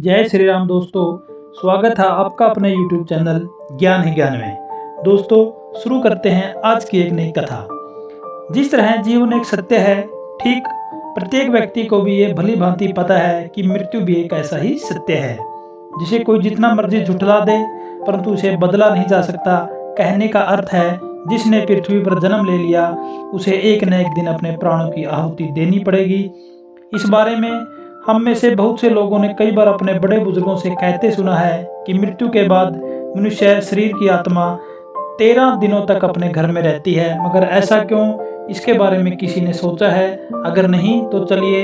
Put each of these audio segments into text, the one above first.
जय श्री राम दोस्तों, स्वागत है आपका अपने YouTube चैनल ज्ञान है ज्ञान में। दोस्तों शुरू करते हैं आज की एक नई कथा। जिस तरह जीवन एक सत्य है, ठीक प्रत्येक व्यक्ति को भी ये भली भांति पता है कि मृत्यु भी एक ऐसा ही सत्य है जिसे कोई जितना मर्जी झुठला दे परंतु उसे बदला नहीं जा सकता। कहने का अर्थ है जिसने पृथ्वी पर जन्म ले लिया उसे एक न एक दिन अपने प्राणों की आहुति देनी पड़ेगी। इस बारे में हम में से बहुत से लोगों ने कई बार अपने बड़े बुजुर्गों से कहते सुना है कि मृत्यु के बाद मनुष्य शरीर की आत्मा 13 दिनों तक अपने घर में रहती है। मगर ऐसा क्यों, इसके बारे में किसी ने सोचा है? अगर नहीं तो चलिए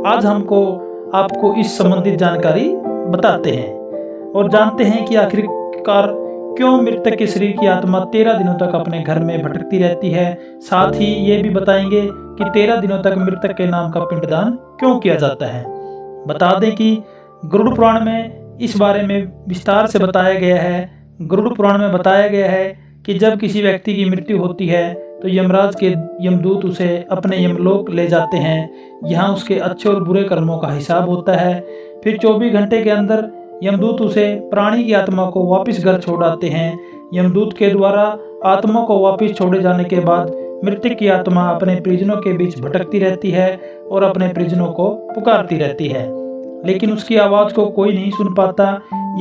आज आपको इस संबंधित जानकारी बताते हैं और जानते हैं कि आखिरकार क्यों मृतक के शरीर की आत्मा 13 दिनों तक अपने घर में भटकती रहती है। साथ ही ये भी बताएंगे कि 13 दिनों तक मृतक के नाम का पिंडदान क्यों किया जाता है। बता दें कि गरुड़ पुराण में इस बारे में विस्तार से बताया गया है। गरुड़ पुराण में बताया गया है कि जब किसी व्यक्ति की मृत्यु होती है तो यमराज के यमदूत उसे अपने यमलोक ले जाते हैं। यहाँ उसके अच्छे और बुरे कर्मों का हिसाब होता है। फिर 24 घंटे के अंदर यमदूत उसे प्राणी की आत्मा को वापस घर छोड़ आते हैं। यमदूत के द्वारा आत्मा को वापस छोड़े जाने के बाद मृतक की आत्मा अपने परिजनों के बीच भटकती रहती है और अपने परिजनों को पुकारती रहती है, लेकिन उसकी आवाज़ को कोई नहीं सुन पाता।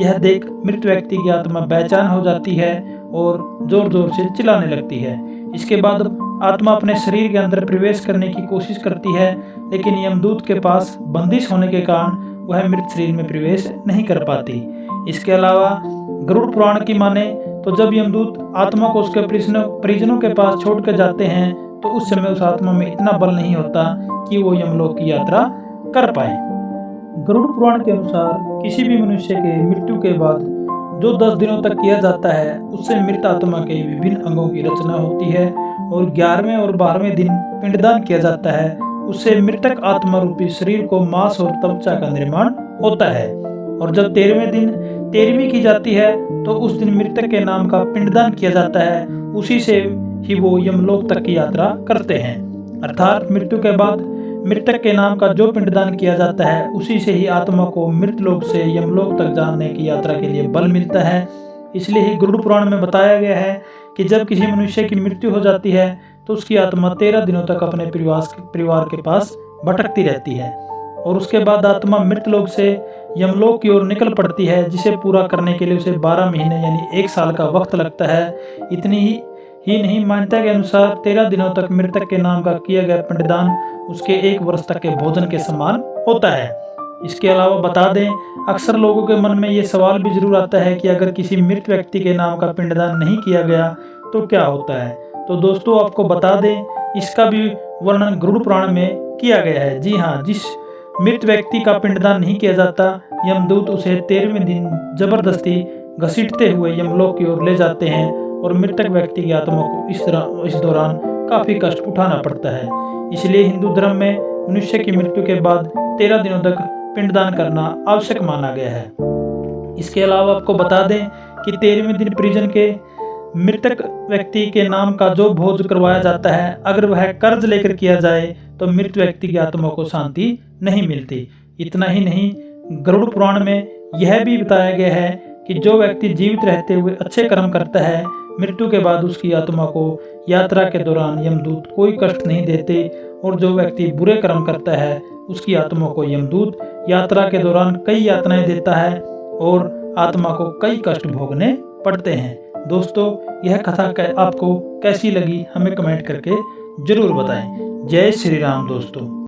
यह देख मृत व्यक्ति की आत्मा बेचैन हो जाती है और जोर जोर से चिल्लाने लगती है। इसके बाद आत्मा अपने शरीर के अंदर प्रवेश करने की कोशिश करती है, लेकिन यमदूत के पास बंदिश होने के कारण वह मृत शरीर में प्रवेश नहीं कर पाती। इसके अलावा गरुड़ पुराण की माने तो जब यमदूत आत्मा को उसके परिजनों के पास छोड़कर जाते हैं तो उस समय उस आत्मा में इतना बल नहीं होता कि वो यमलोक की यात्रा कर पाए। गरुड़ पुराण के अनुसार किसी भी मनुष्य के मृत्यु के बाद जो 10 दिनों तक किया जाता है उससे मृत आत्मा के विभिन्न अंगों की रचना होती है और 11वें और 12वें दिन पिंडदान किया जाता है। उससे मृतक आत्मा रूपी शरीर को मांस और त्वचा का निर्माण होता है। और जब 13वें दिन 13वीं की जाती है तो उस दिन मृतक के नाम का पिंडदान किया जाता है। उसी से ही वो यमलोक तक की यात्रा करते हैं। अर्थात मृत्यु के बाद मृतक के नाम का जो पिंडदान किया जाता है उसी से ही आत्मा को मृत लोक से यमलोक तक जाने की यात्रा के लिए बल मिलता है। इसलिए ही गरुड़ पुराण में बताया गया है कि जब किसी मनुष्य की मृत्यु हो जाती है तो उसकी आत्मा 13 दिनों तक अपने परिवार के पास भटकती रहती है और उसके बाद आत्मा मृत लोक से यमलोक की ओर निकल पड़ती है, जिसे पूरा करने के लिए उसे 12 महीने यानी 1 साल का वक्त लगता है। इतनी ही नहीं, मान्यता के अनुसार 13 दिनों तक मृतक के नाम का किया गया पिंडदान उसके 1 वर्ष तक के भोजन के समान होता है। इसके अलावा बता दें, अक्सर लोगों के मन में ये सवाल भी जरूर आता है कि अगर किसी मृत व्यक्ति के नाम का पिंडदान नहीं किया गया तो क्या होता है। तो दोस्तों आपको बता दें, इसका भी वर्णन गरुड़ पुराण में किया गया है। जी हाँ, जिस मृत व्यक्ति का पिंडदान नहीं किया जाता, यमदूत उसे 13वें दिन जबरदस्ती घसीटते हुए यमलोक की ओर ले जाते हैं और मृतक व्यक्ति की आत्मा को इस दौरान काफी कष्ट उठाना पड़ता है। इसलिए हिंदू धर्म में मनुष्य की मृत्यु के बाद 13 दिनों तक पिंडदान करना आवश्यक माना गया है। इसके अलावा आपको बता दें कि 13वें दिन परिजन के मृतक व्यक्ति के नाम का जो भोज करवाया जाता है, अगर वह कर्ज लेकर किया जाए तो मृत व्यक्ति की आत्मा को शांति नहीं मिलती। इतना ही नहीं, गरुड़ पुराण में यह भी बताया गया है कि जो व्यक्ति जीवित रहते हुए अच्छे कर्म करता है, मृत्यु के बाद उसकी आत्मा को यात्रा के दौरान यमदूत कोई कष्ट नहीं देते, और जो व्यक्ति बुरे कर्म करता है उसकी आत्मा को यमदूत यात्रा के दौरान कई यातनाएं देता है और आत्मा को कई कष्ट भोगने पड़ते हैं। दोस्तों यह कथा आपको कैसी लगी हमें कमेंट करके जरूर बताएं। जय श्री राम दोस्तों।